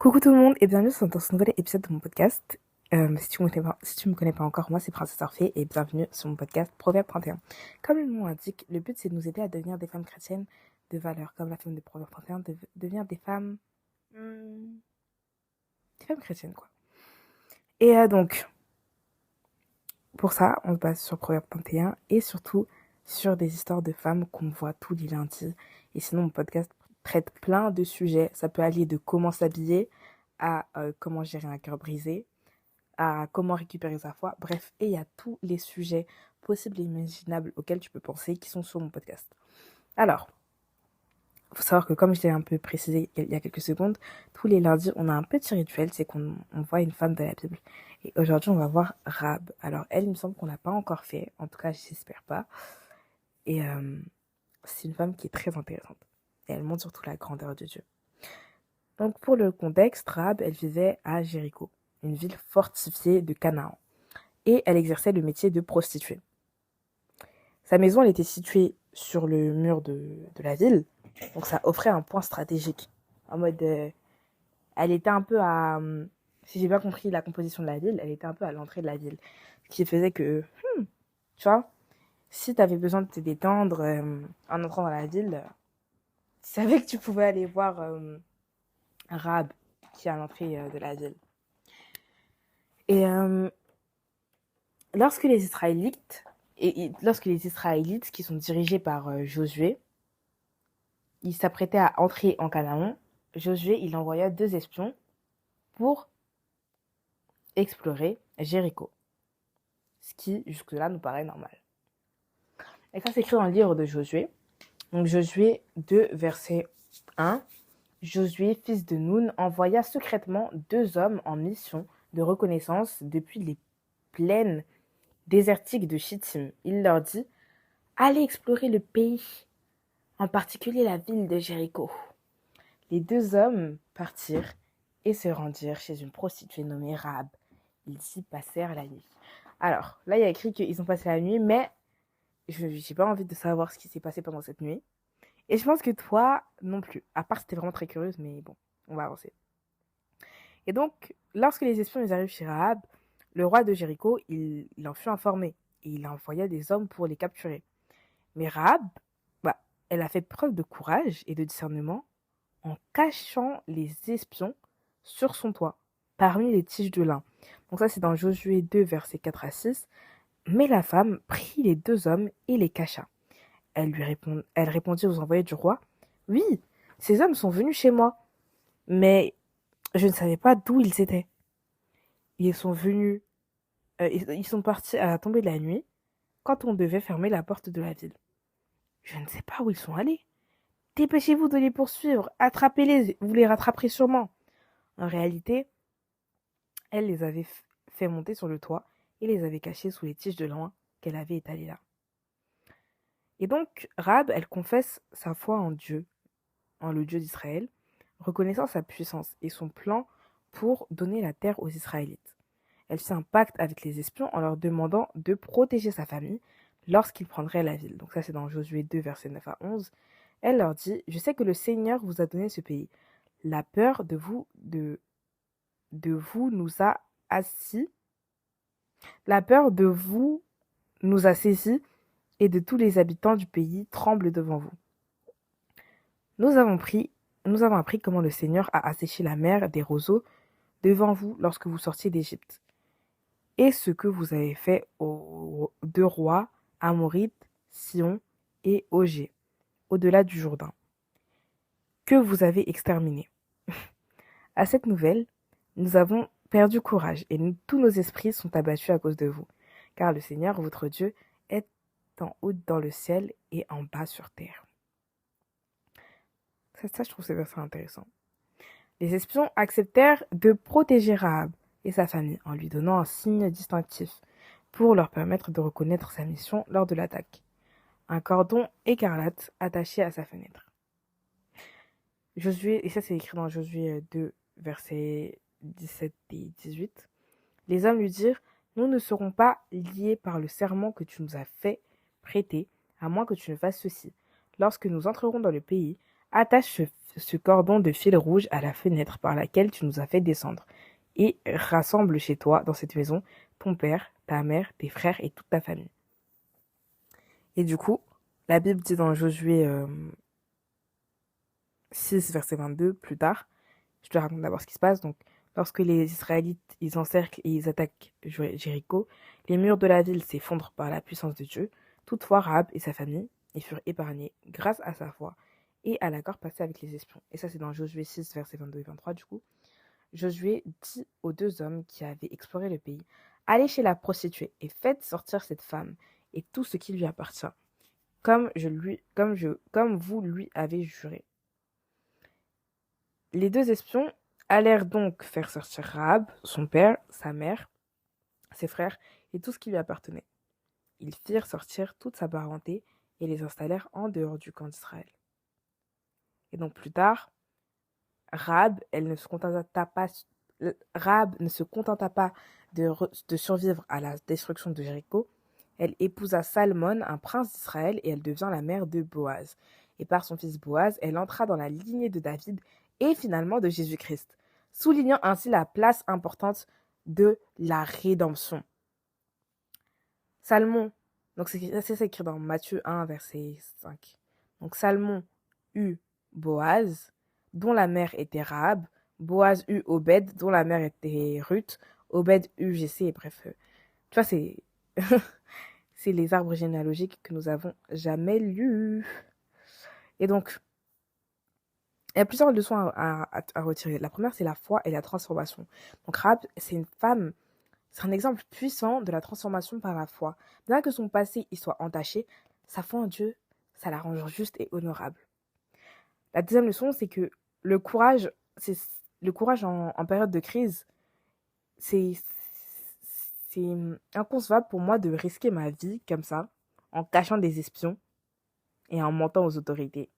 Coucou tout le monde et bienvenue dans ce nouvel épisode de mon podcast. Si tu me connais pas encore, moi c'est Princesse Orphée et bienvenue sur mon podcast Proverbe 31. Comme le nom l'indique, le but c'est de nous aider à devenir des femmes chrétiennes de valeur, comme la femme de Proverbe 31, de devenir des femmes chrétiennes quoi. Et donc, pour ça, on se base sur Proverbe 31 et surtout sur des histoires de femmes qu'on voit tous les lundis. Et sinon, mon podcast traite plein de sujets. Ça peut aller de comment s'habiller à comment gérer un cœur brisé, à comment récupérer sa foi. Bref, et il y a tous les sujets possibles et imaginables auxquels tu peux penser qui sont sur mon podcast. Alors, il faut savoir que comme je l'ai un peu précisé il y a quelques secondes, tous les lundis, on a un petit rituel, c'est qu'on voit une femme de la Bible. Et aujourd'hui, on va voir Rahab. Alors, elle, il me semble qu'on l'a pas encore fait. En tout cas, j'espère pas. Et c'est une femme qui est très intéressante. Et elle montre surtout la grandeur de Dieu. Donc, pour le contexte, Rahab, elle vivait à Jéricho, une ville fortifiée de Canaan. Et elle exerçait le métier de prostituée. Sa maison, elle était située sur le mur de la ville. Donc, ça offrait un point stratégique. En mode, elle était un peu à... si j'ai bien compris la composition de la ville, elle était un peu à l'entrée de la ville. Ce qui faisait que, tu vois, si tu avais besoin de te détendre en entrant dans la ville, tu savais que tu pouvais aller voir Rahab, qui est à l'entrée de la ville. Et lorsque les Israélites, qui sont dirigés par Josué, ils s'apprêtaient à entrer en Canaan, Josué, il envoya 2 espions pour explorer Jéricho. Ce qui, jusque-là, nous paraît normal. Et ça, c'est écrit dans le livre de Josué. Donc, Josué 2, verset 1. Josué, fils de Nun, envoya secrètement 2 hommes en mission de reconnaissance depuis les plaines désertiques de Chittim. Il leur dit « Allez explorer le pays, en particulier la ville de Jéricho. » Les 2 hommes partirent et se rendirent chez une prostituée nommée Rahab. Ils y passèrent la nuit. Alors, là, il y a écrit qu'ils ont passé la nuit, mais je n'ai pas envie de savoir ce qui s'est passé pendant cette nuit. Et je pense que toi, non plus. À part si t'es vraiment très curieuse, mais bon, on va avancer. Et donc, lorsque les espions ils arrivent chez Rahab, le roi de Jéricho, il en fut informé. Et il envoya des hommes pour les capturer. Mais Rahab, elle a fait preuve de courage et de discernement en cachant les espions sur son toit, parmi les tiges de lin. Donc ça, c'est dans Josué 2, versets 4 à 6. Mais la femme prit les 2 hommes et les cacha. Elle répondit aux envoyés du roi, « Oui, ces hommes sont venus chez moi, mais je ne savais pas d'où ils étaient. Ils sont venus, ils sont partis à la tombée de la nuit, quand on devait fermer la porte de la ville. Je ne sais pas où ils sont allés. Dépêchez-vous de les poursuivre, attrapez-les, vous les rattraperez sûrement. » En réalité, elle les avait fait monter sur le toit et les avait cachés sous les tiges de lin qu'elle avait étalées là. Et donc, Rahab, elle confesse sa foi en Dieu, en le Dieu d'Israël, reconnaissant sa puissance et son plan pour donner la terre aux Israélites. Elle fait un pacte avec les espions en leur demandant de protéger sa famille lorsqu'ils prendraient la ville. Donc ça, c'est dans Josué 2, versets 9 à 11. Elle leur dit, « Je sais que le Seigneur vous a donné ce pays. La peur de vous nous a assis. La peur de vous nous a saisis et de tous les habitants du pays tremblent devant vous. Nous avons appris comment le Seigneur a asséché la mer des roseaux devant vous lorsque vous sortiez d'Égypte, et ce que vous avez fait aux 2 rois, Amorites, Sion et Ogé, au-delà du Jourdain, que vous avez exterminés. À cette nouvelle, nous avons perdu courage et tous nos esprits sont abattus à cause de vous, car le Seigneur, votre Dieu, est en haut dans le ciel et en bas sur terre. » Ça, je trouve ce verset intéressant. Les espions acceptèrent de protéger Rahab et sa famille en lui donnant un signe distinctif pour leur permettre de reconnaître sa mission lors de l'attaque. Un cordon écarlate attaché à sa fenêtre. Josué, et ça c'est écrit dans Josué 2, versets 17 et 18. Les hommes lui dirent, « Nous ne serons pas liés par le serment que tu nous as fait prêter, à moins que tu ne fasses ceci. Lorsque nous entrerons dans le pays, Attache ce cordon de fil rouge à la fenêtre par laquelle tu nous as fait descendre et rassemble chez toi, dans cette maison, ton père, ta mère, tes frères et toute ta famille. Et du coup, la Bible dit dans Josué 6, verset 22, plus tard, je te raconte d'abord ce qui se passe. Donc, lorsque les Israélites, ils encerclent et ils attaquent Jéricho, les murs de la ville s'effondrent par la puissance de Dieu. Toutefois, Rahab et sa famille, ils furent épargnés grâce à sa foi et à l'accord passé avec les espions. Et ça, c'est dans Josué 6, versets 22 et 23, du coup. Josué dit aux deux hommes qui avaient exploré le pays, allez chez la prostituée et faites sortir cette femme et tout ce qui lui appartient, comme vous lui avez juré. Les deux espions allèrent donc faire sortir Rahab, son père, sa mère, ses frères et tout ce qui lui appartenait. Ils firent sortir toute sa parenté et les installèrent en dehors du camp d'Israël. Et donc plus tard, Rahab ne se contenta pas de survivre à la destruction de Jéricho. Elle épousa Salmon, un prince d'Israël, et elle devint la mère de Boaz. Et par son fils Boaz, elle entra dans la lignée de David et finalement de Jésus-Christ, soulignant ainsi la place importante de la rédemption. Salmon, donc c'est écrit dans Matthieu 1, verset 5. Donc Salmon eut Boaz, dont la mère était Rahab. Boaz eut Obed, dont la mère était Ruth. Obed eut Jessé, et bref. Tu vois, c'est c'est les arbres généalogiques que nous avons jamais lus. Et donc, il y a plusieurs leçons à retirer. La première, c'est la foi et la transformation. Donc Rahab, c'est une femme, c'est un exemple puissant de la transformation par la foi. Bien que son passé y soit entaché, sa foi en Dieu, ça la rend juste et honorable. La deuxième leçon, c'est que le courage, en période de crise, c'est inconcevable pour moi de risquer ma vie comme ça, en cachant des espions et en mentant aux autorités.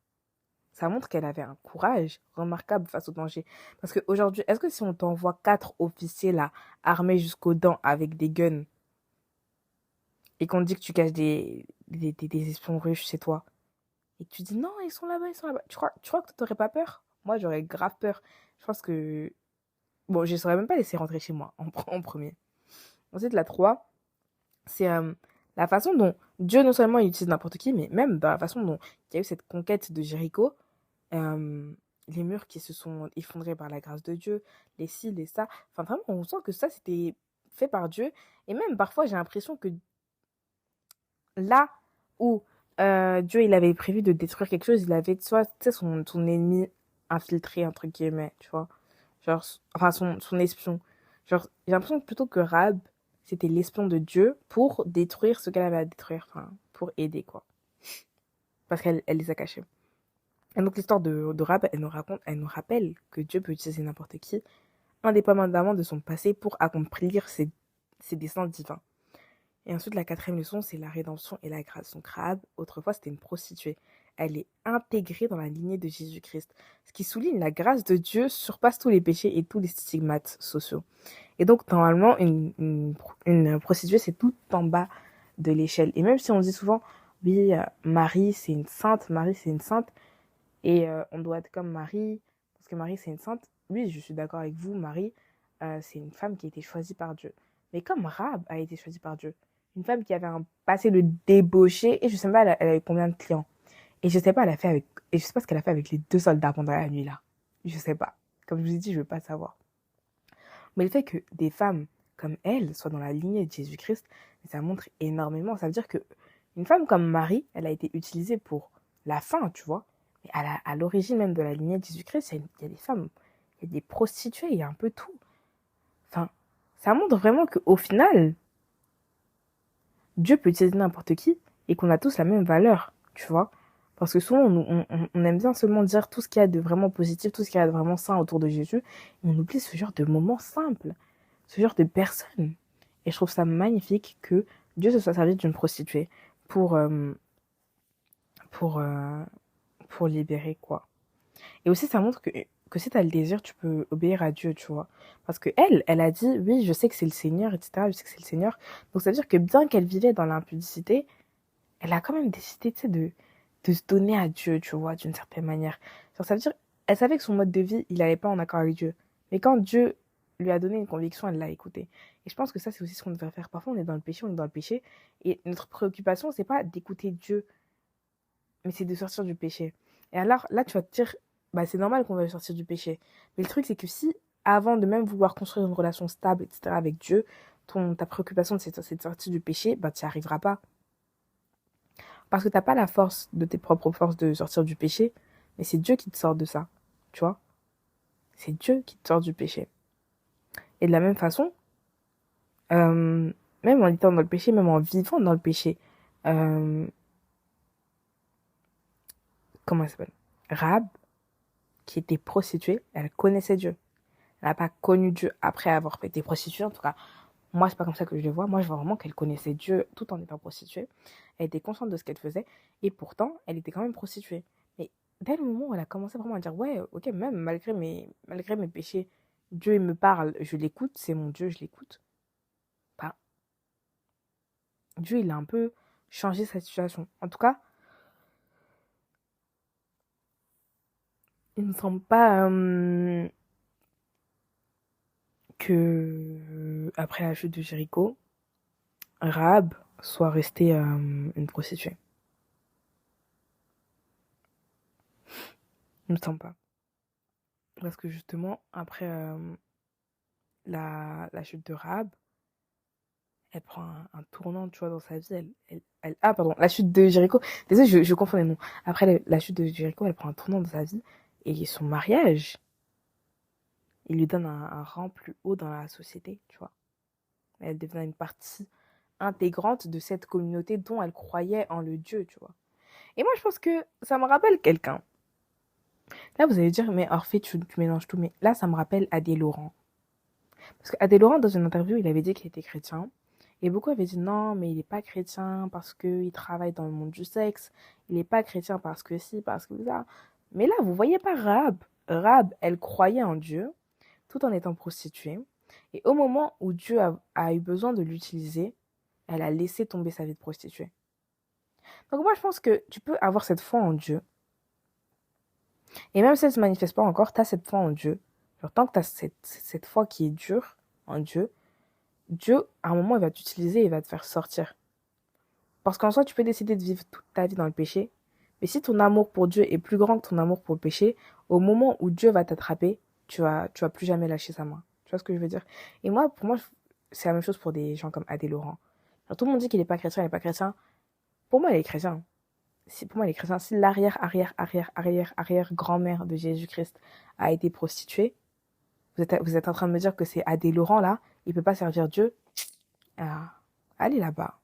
Ça montre qu'elle avait un courage remarquable face au danger. Parce qu'aujourd'hui, est-ce que si on t'envoie 4 officiers là, armés jusqu'aux dents avec des guns, et qu'on te dit que tu caches des espions russes chez toi, et que tu dis non, ils sont là-bas, tu crois que tu n'aurais pas peur? Moi, j'aurais grave peur. Je pense que... Bon, je ne saurais même pas laisser rentrer chez moi en premier. Ensuite, la 3, c'est la façon dont Dieu non seulement il utilise n'importe qui, mais même dans la façon dont il y a eu cette conquête de Jéricho, les murs qui se sont effondrés par la grâce de Dieu, les ci, les ça. Enfin, vraiment, on sent que ça, c'était fait par Dieu. Et même parfois, j'ai l'impression que là où Dieu, il avait prévu de détruire quelque chose, il avait, soit, tu sais, son ennemi infiltré, entre guillemets, tu vois. Genre, enfin, son espion. Genre, j'ai l'impression plutôt que Rahab, c'était l'espion de Dieu pour détruire ce qu'elle avait à détruire, enfin, pour aider, quoi. Parce qu'elle les a cachés. Et donc, l'histoire de Rahab, elle nous rappelle que Dieu peut utiliser n'importe qui, indépendamment de son passé, pour accomplir ses desseins divins. Et ensuite, la quatrième leçon, c'est la rédemption et la grâce. Donc, Rahab, autrefois, c'était une prostituée. Elle est intégrée dans la lignée de Jésus-Christ. Ce qui souligne la grâce de Dieu surpasse tous les péchés et tous les stigmates sociaux. Et donc, normalement, une prostituée, c'est tout en bas de l'échelle. Et même si on dit souvent, oui, Marie, c'est une sainte, et on doit être comme Marie, parce que Marie, c'est une sainte. Oui, je suis d'accord avec vous, Marie, c'est une femme qui a été choisie par Dieu. Mais comme Rahab a été choisie par Dieu, une femme qui avait un passé de débauché, et je sais pas, elle a eu combien de clients. Et je sais pas, et je sais pas ce qu'elle a fait avec les 2 soldats pendant la nuit là. Je sais pas. Comme je vous ai dit, je veux pas savoir. Mais le fait que des femmes comme elle soient dans la lignée de Jésus-Christ, ça montre énormément. Ça veut dire que une femme comme Marie, elle a été utilisée pour la fin, tu vois. Mais à l'origine même de la lignée de Jésus-Christ, il y a des femmes, il y a des prostituées, il y a un peu tout. Enfin, ça montre vraiment qu'au final, Dieu peut utiliser n'importe qui et qu'on a tous la même valeur, tu vois. Parce que souvent, on aime bien seulement dire tout ce qu'il y a de vraiment positif, tout ce qu'il y a de vraiment sain autour de Jésus. Et on oublie ce genre de moments simples, ce genre de personnes. Et je trouve ça magnifique que Dieu se soit servi d'une prostituée pour, pour, euh, pour libérer, quoi. Et aussi, ça montre que si tu as le désir, tu peux obéir à Dieu, tu vois. Parce que elle a dit, oui, je sais que c'est le Seigneur, etc. Je sais que c'est le Seigneur. Donc, ça veut dire que bien qu'elle vivait dans l'impudicité, elle a quand même décidé, tu sais, de se donner à Dieu, tu vois, d'une certaine manière. Genre, ça veut dire, elle savait que son mode de vie, il n'allait pas en accord avec Dieu. Mais quand Dieu lui a donné une conviction, elle l'a écouté. Et je pense que ça, c'est aussi ce qu'on devrait faire. Parfois, on est dans le péché, on est dans le péché. Et notre préoccupation, c'est pas d'écouter Dieu, mais c'est de sortir du péché. Et alors, là, tu vas te dire, bah, c'est normal qu'on veuille sortir du péché. Mais le truc, c'est que si, avant de même vouloir construire une relation stable, etc., avec Dieu, ta préoccupation, c'est de sortir du péché, bah, tu n'y arriveras pas. Parce que tu n'as pas la force de tes propres forces de sortir du péché, mais c'est Dieu qui te sort de ça. Tu vois? C'est Dieu qui te sort du péché. Et de la même façon, même en étant dans le péché, même en vivant dans le péché, euh, comment elle s'appelle? Rahab, qui était prostituée, elle connaissait Dieu. Elle n'a pas connu Dieu après avoir été prostituée. En tout cas, moi, c'est pas comme ça que je le vois. Moi, je vois vraiment qu'elle connaissait Dieu tout en étant prostituée. Elle était consciente de ce qu'elle faisait. Et pourtant, elle était quand même prostituée. Mais dès le moment où elle a commencé vraiment à dire, ouais, ok, même malgré mes péchés, Dieu, il me parle, je l'écoute, c'est mon Dieu, je l'écoute. Bah, Dieu, il a un peu changé sa situation. En tout cas, il ne me semble pas que, après la chute de Jéricho, Rahab soit restée une prostituée. Il ne me semble pas. Parce que justement, après la chute de Rahab, elle prend un tournant, tu vois, dans sa vie. Ah, pardon, la chute de Jéricho. Désolée, je confonds les noms. Après la chute de Jéricho, elle prend un tournant dans sa vie. Et son mariage, il lui donne un rang plus haut dans la société, tu vois. Elle devient une partie intégrante de cette communauté dont elle croyait en le Dieu, tu vois. Et moi, je pense que ça me rappelle quelqu'un. Là, vous allez dire, mais Orphée, tu mélanges tout. Mais là, ça me rappelle Adé Laurent. Parce qu'Adé Laurent, dans une interview, il avait dit qu'il était chrétien. Et beaucoup avaient dit non, mais il n'est pas chrétien parce qu'il travaille dans le monde du sexe. Il n'est pas chrétien parce que si, parce que ça. Mais là, vous voyez pas Rahab. Rahab, elle croyait en Dieu tout en étant prostituée. Et au moment où Dieu a eu besoin de l'utiliser, elle a laissé tomber sa vie de prostituée. Donc moi, je pense que tu peux avoir cette foi en Dieu. Et même si elle ne se manifeste pas encore, tu as cette foi en Dieu. Genre, tant que tu as cette foi qui est dure en Dieu, Dieu, à un moment, il va t'utiliser et il va te faire sortir. Parce qu'en soi, tu peux décider de vivre toute ta vie dans le péché. Mais si ton amour pour Dieu est plus grand que ton amour pour le péché, au moment où Dieu va t'attraper, tu vas plus jamais lâcher sa main. Tu vois ce que je veux dire? Et moi, pour moi, c'est la même chose pour des gens comme Adé Laurent. Genre, tout le monde dit qu'il n'est pas chrétien, il n'est pas chrétien. Pour moi, il est chrétien. Pour moi, il est chrétien. Si l'arrière grand-mère de Jésus-Christ a été prostituée, vous êtes en train de me dire que c'est Adé Laurent, là, il peut pas servir Dieu? Ah, allez là-bas.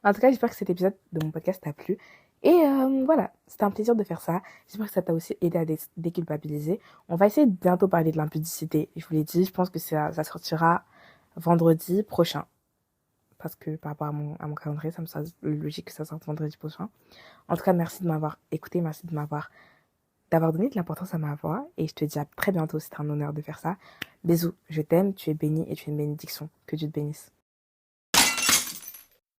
En tout cas, j'espère que cet épisode de mon podcast t'a plu. Et voilà, c'était un plaisir de faire ça. J'espère que ça t'a aussi aidé à déculpabiliser. On va essayer de bientôt parler de l'impudicité. Je vous l'ai dit, je pense que ça sortira vendredi prochain. Parce que par rapport à mon calendrier, ça me semble logique que ça sorte vendredi prochain. En tout cas, merci de m'avoir écouté, merci d'avoir donné de l'importance à ma voix. Et je te dis à très bientôt, c'était un honneur de faire ça. Bisous, je t'aime, tu es béni et tu es une bénédiction. Que Dieu te bénisse.